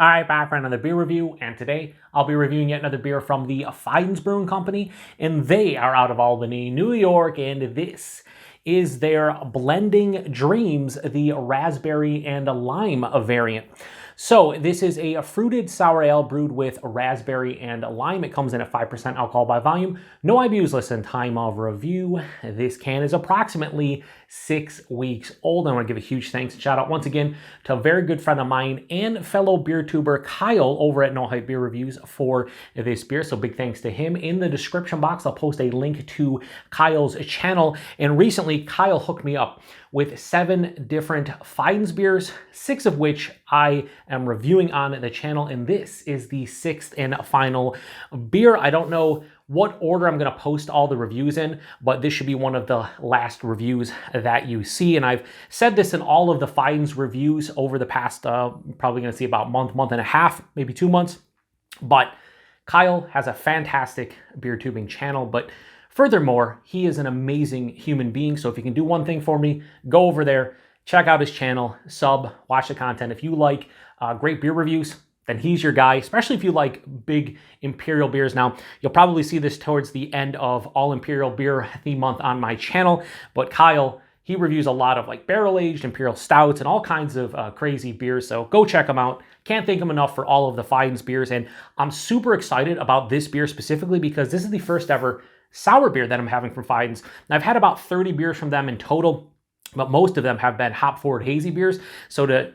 Alright, back for another beer review, and today I'll be reviewing yet another beer from the Fidens Brewing Company, and they are out of Albany, New York, and this is their Blending Dreams, the raspberry and lime variant. So this is a fruited sour ale brewed with raspberry and lime. It comes in at 5% alcohol by volume. No IBUs listed. Time of review. This can is approximately 6 weeks old. I want to give a huge thanks and shout out once again to a very good friend of mine and fellow BeerTuber Kyle over at No Hype Beer Reviews for this beer. So big thanks to him. In the description box, I'll post a link to Kyle's channel. And recently, Kyle hooked me up with 7 different Fidens beers, 6 of which I am reviewing on the channel, and this is the 6th and final beer. I don't know what order I'm going to post all the reviews in, but this should be one of the last reviews that you see, and I've said this in all of the Fidens reviews over the past, probably going to see about month and a half, maybe 2 months, but Kyle has a fantastic beer tubing channel, but furthermore, he is an amazing human being. So if you can do one thing for me, go over there, check out his channel, sub, watch the content. If you like great beer reviews, then he's your guy, especially if you like big Imperial beers. Now, you'll probably see this towards the end of All Imperial Beer Theme Month on my channel, but Kyle, he reviews a lot of like barrel-aged Imperial Stouts and all kinds of crazy beers, so go check him out. Can't thank him enough for all of the Fidens beers, and I'm super excited about this beer specifically because this is the first ever sour beer that I'm having from Fidens. And I've had about 30 beers from them in total, but most of them have been hop-forward hazy beers. So to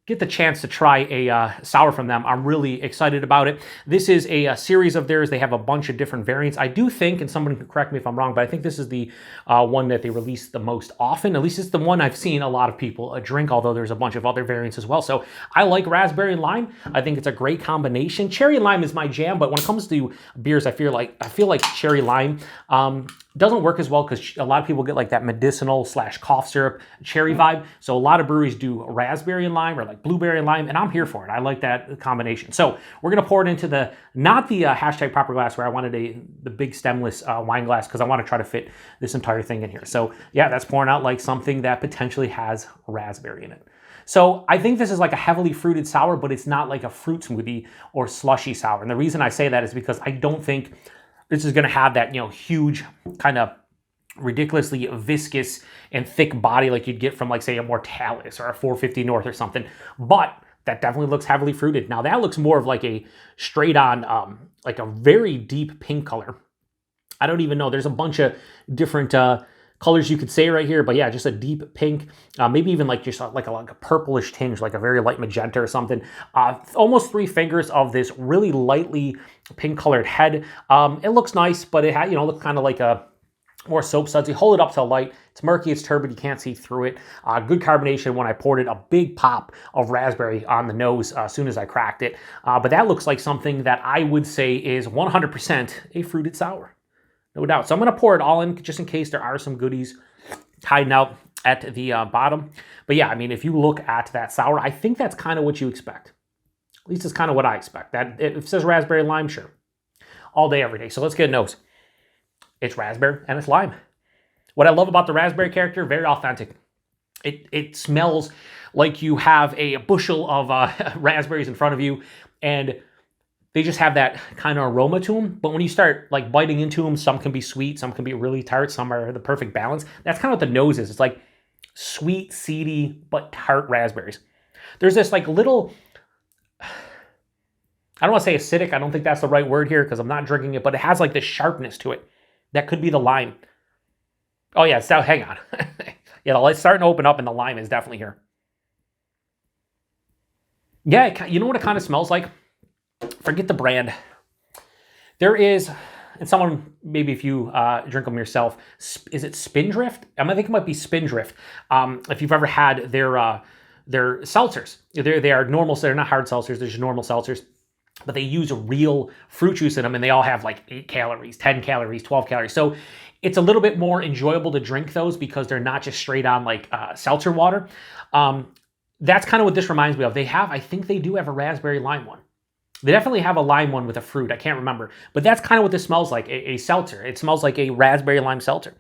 get the chance to try a sour from them, I'm really excited about it. This is a series of theirs. They have a bunch of different variants. I do think, and someone can correct me if I'm wrong, but I think this is the one that they release the most often. At least it's the one I've seen a lot of people drink, although there's a bunch of other variants as well. So I like raspberry and lime. I think it's a great combination. Cherry and lime is my jam, but when it comes to beers, I feel like cherry lime doesn't work as well because a lot of people get like that medicinal / cough syrup cherry vibe. So a lot of breweries do raspberry and lime or like blueberry and lime, and I'm here for it. I like that combination. So we're gonna pour it into not the hashtag proper glass where I wanted the big stemless wine glass because I want to try to fit this entire thing in here. So yeah, that's pouring out like something that potentially has raspberry in it. So I think this is like a heavily fruited sour, but it's not like a fruit smoothie or slushy sour. And the reason I say that is because I don't think this is going to have that, huge kind of ridiculously viscous and thick body like you'd get from like say a Mortalis or a 450 North or something. But that definitely looks heavily fruited. Now that looks more of like a straight on, like a very deep pink color. I don't even know. There's a bunch of different colors you could say right here, but yeah, just a deep pink, maybe even like just like a purplish tinge, like a very light magenta or something. Almost 3 fingers of this really lightly pink colored head. It looks nice, but it had, looks kind of like a more soap sudsy. Hold it up to the light. It's murky, it's turbid, you can't see through it. Good carbonation when I poured it, a big pop of raspberry on the nose as soon as I cracked it. But that looks like something that I would say is 100% a fruited sour. No doubt. So I'm going to pour it all in just in case there are some goodies hiding out at the bottom. But yeah, I mean, if you look at that sour, I think that's kind of what you expect. At least it's kind of what I expect. That it says raspberry lime, sure. All day, every day. So let's get a nose. It's raspberry and it's lime. What I love about the raspberry character, very authentic. It smells like you have a bushel of raspberries in front of you, and they just have that kind of aroma to them. But when you start like biting into them, some can be sweet, some can be really tart, some are the perfect balance. That's kind of what the nose is. It's like sweet, seedy, but tart raspberries. There's this like little, I don't want to say acidic. I don't think that's the right word here because I'm not drinking it, but it has like this sharpness to it. That could be the lime. Oh yeah, so hang on. Yeah, the light's starting to open up and the lime is definitely here. Yeah, you know what it kind of smells like? Forget the brand. There is, and someone, maybe if you drink them yourself, is it Spindrift? I think it might be Spindrift. If you've ever had their seltzers, they are normal, so they're not hard seltzers, they're just normal seltzers, but they use real fruit juice in them, and they all have like 8 calories, 10 calories, 12 calories. So it's a little bit more enjoyable to drink those because they're not just straight on like seltzer water. That's kind of what this reminds me of. I think they do have a raspberry lime one. They definitely have a lime one with a fruit. I can't remember. But that's kind of what this smells like, a seltzer. It smells like a raspberry lime seltzer.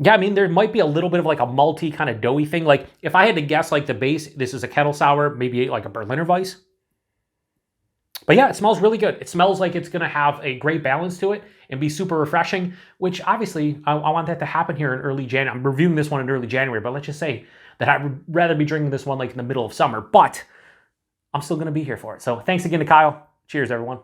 Yeah, I mean, there might be a little bit of like a malty kind of doughy thing. Like if I had to guess like the base, this is a kettle sour, maybe like a Berliner Weiss. But yeah, it smells really good. It smells like it's going to have a great balance to it and be super refreshing, which obviously I want that to happen here in early January. I'm reviewing this one in early January, but let's just say that I would rather be drinking this one like in the middle of summer, but I'm still going to be here for it. So thanks again to Kyle. Cheers, everyone.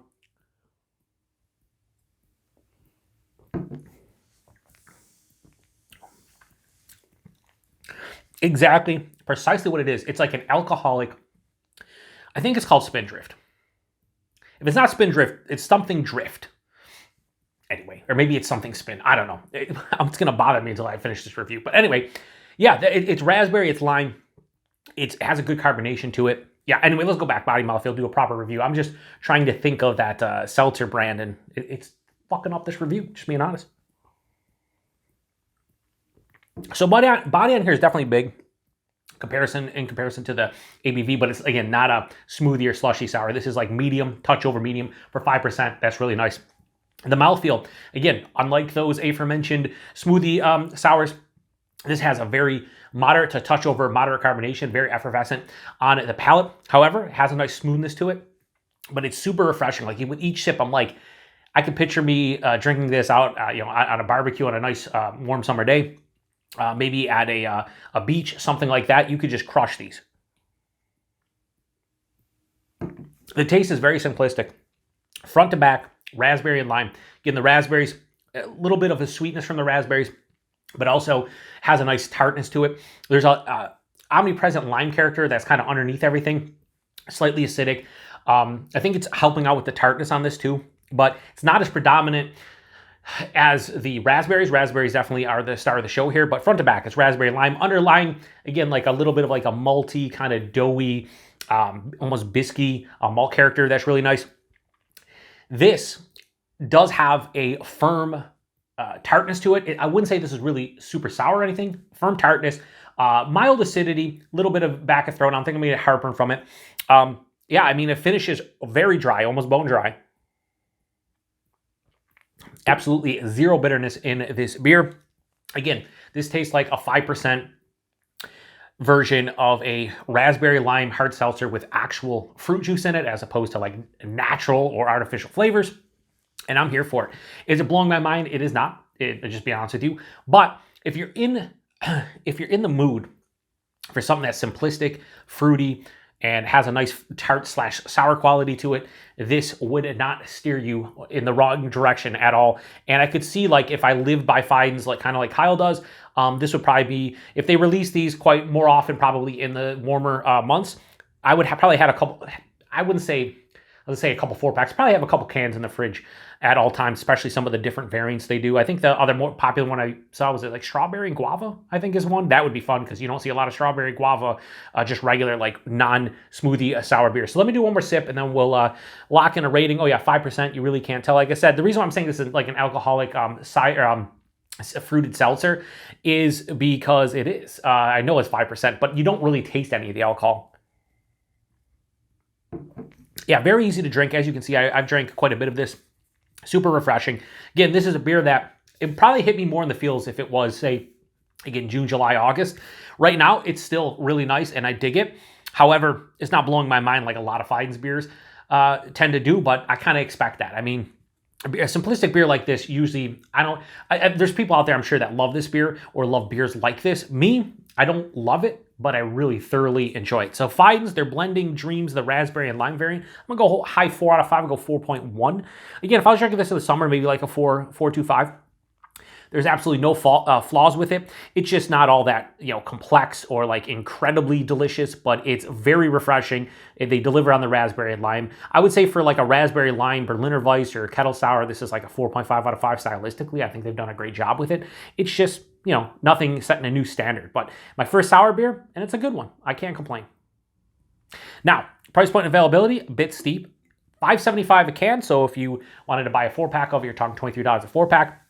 Exactly, precisely what it is. It's like an alcoholic, I think it's called Spindrift. If it's not Spindrift, it's something drift. Anyway, or maybe it's something spin. I don't know. It's going to bother me until I finish this review. But anyway, yeah, it's raspberry, it's lime. It has a good carbonation to it. Yeah, anyway, let's go back. Body Mouthfeel, do a proper review. I'm just trying to think of that seltzer brand, and it's fucking up this review, just being honest. So body on here is definitely big in comparison to the ABV, but it's, again, not a smoothie or slushy sour. This is like medium, touch over medium for 5%. That's really nice. The mouthfeel, again, unlike those aforementioned smoothie sours, this has a very moderate to touch over moderate carbonation, very effervescent on the palate. However, it has a nice smoothness to it, but it's super refreshing. Like with each sip, I'm like, I can picture me drinking this out, on a barbecue on a nice warm summer day. Maybe at a beach, something like that. You could just crush these. The taste is very simplistic. Front to back, raspberry and lime. Again, the raspberries, a little bit of a sweetness from the raspberries, but also has a nice tartness to it. There's a omnipresent lime character that's kind of underneath everything, slightly acidic. I think it's helping out with the tartness on this too, but it's not as predominant as the raspberries. Raspberries definitely are the star of the show here, but front to back, it's raspberry lime. Underlying, again, like a little bit of like a malty, kind of doughy, almost biscuity malt character that's really nice. This does have a firm tartness to it. I wouldn't say this is really super sour or anything. Firm tartness, mild acidity, a little bit of back of throat. I don't think I'm going to get heartburn from it. Yeah, I mean, it finishes very dry, almost bone dry. Absolutely zero bitterness in this beer. Again, this tastes like a 5% version of a raspberry lime hard seltzer with actual fruit juice in it, as opposed to like natural or artificial flavors. And I'm here for it. Is it blowing my mind? It is not. I'll just be honest with you. But if you're in the mood for something that's simplistic, fruity, and has a nice tart/sour quality to it, this would not steer you in the wrong direction at all. And I could see, like, if I lived by Fidens, like kind of like Kyle does, this would probably be, if they release these quite more often, probably in the warmer months, I would have probably had a couple, let's say a couple 4-packs, probably have a couple cans in the fridge at all times, especially some of the different variants they do. I think the other more popular one I saw was like strawberry and guava, I think is one. That would be fun because you don't see a lot of strawberry guava, just regular like non-smoothie sour beer. So let me do one more sip and then we'll lock in a rating. Oh yeah, 5%, you really can't tell. Like I said, the reason why I'm saying this is like an alcoholic a fruited seltzer is because it is. I know it's 5%, but you don't really taste any of the alcohol. Yeah, very easy to drink. As you can see, I've drank quite a bit of this. Super refreshing. Again, this is a beer that it probably hit me more in the feels if it was, say, again, June, July, August. Right now, it's still really nice and I dig it. However, it's not blowing my mind like a lot of Fidens beers tend to do, but I kind of expect that. I mean, a simplistic beer like this, usually, there's people out there, I'm sure, that love this beer or love beers like this. Me, I don't love it, but I really thoroughly enjoy it. So Fidens, they're blending Dreams, the raspberry and lime variant. I'm going to go high 4 out of 5. I'll go 4.1. Again, if I was drinking this in the summer, maybe like a 4.25. There's absolutely no flaws with it. It's just not all that, complex or like incredibly delicious, but it's very refreshing. They deliver on the raspberry and lime. I would say for like a raspberry lime Berliner Weiss or kettle sour, this is like a 4.5 out of 5 stylistically. I think they've done a great job with it. It's just, nothing setting a new standard, but my first sour beer, and it's a good one. I can't complain. Now, price point and availability, a bit steep. $5.75 a can, so if you wanted to buy a 4-pack of it, you're talking $23 a 4-pack.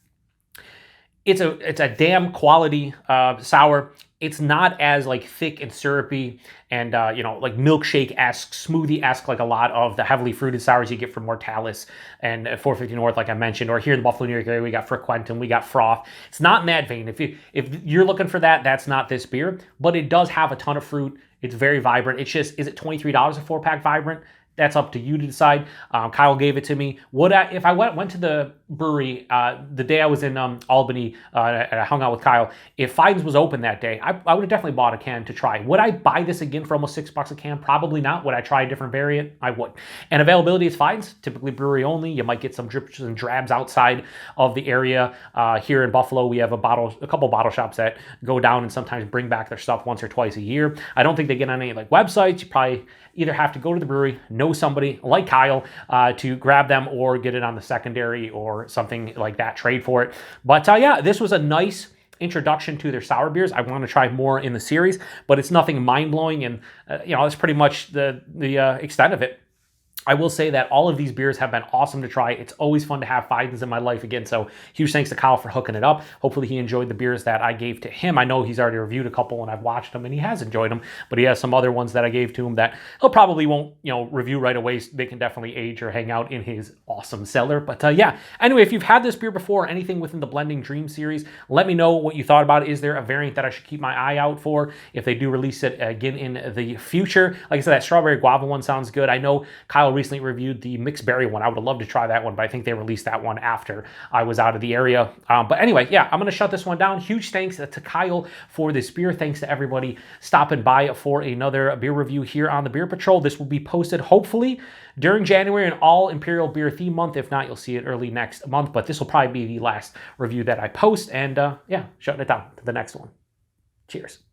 It's a damn quality sour. it's not as like thick and syrupy and like milkshake-esque, smoothie-esque, like a lot of the heavily fruited sours you get from Mortalis and 450 North, like I mentioned, or here in the Buffalo, New York area, we got Frequentum, we got Froth. It's not in that vein. If you're looking for that, that's not this beer, but it does have a ton of fruit. It's very vibrant. It's just, is it $23 a 4-pack vibrant? That's up to you to decide. Kyle gave it to me. If I went to the brewery the day I was in Albany and I hung out with Kyle, if Fidens was open that day, I would have definitely bought a can to try. Would I buy this again for almost $6 a can? Probably not. Would I try a different variant? I would. And availability is Fidens, typically brewery only. You might get some drips and drabs outside of the area. Here in Buffalo, we have a couple bottle shops that go down and sometimes bring back their stuff once or twice a year. I don't think they get on any like websites. You probably either have to go to the brewery, know somebody like Kyle to grab them, or get it on the secondary or something like that, trade for it. But yeah, this was a nice introduction to their sour beers. I want to try more in the series, but it's nothing mind-blowing, and that's pretty much the extent of it. I will say that all of these beers have been awesome to try. It's always fun to have Fidens in my life again, so huge thanks to Kyle for hooking it up. Hopefully he enjoyed the beers that I gave to him. I know he's already reviewed a couple and I've watched them and he has enjoyed them, but he has some other ones that I gave to him that he'll probably won't review right away. So they can definitely age or hang out in his awesome cellar. But yeah, anyway, if you've had this beer before, anything within the Blending Dream series, let me know what you thought about it. Is there a variant that I should keep my eye out for if they do release it again in the future? Like I said, that strawberry guava one sounds good. I know Kyle recently reviewed the mixed berry one. I would have loved to try that one, but I think they released that one after I was out of the area. But anyway, yeah, I'm going to shut this one down. Huge thanks to Kyle for this beer. Thanks to everybody stopping by for another beer review here on the Beer Patrol. This will be posted hopefully during January, an all Imperial Beer theme month. If not, you'll see it early next month, but this will probably be the last review that I post. And yeah, shutting it down to the next one. Cheers.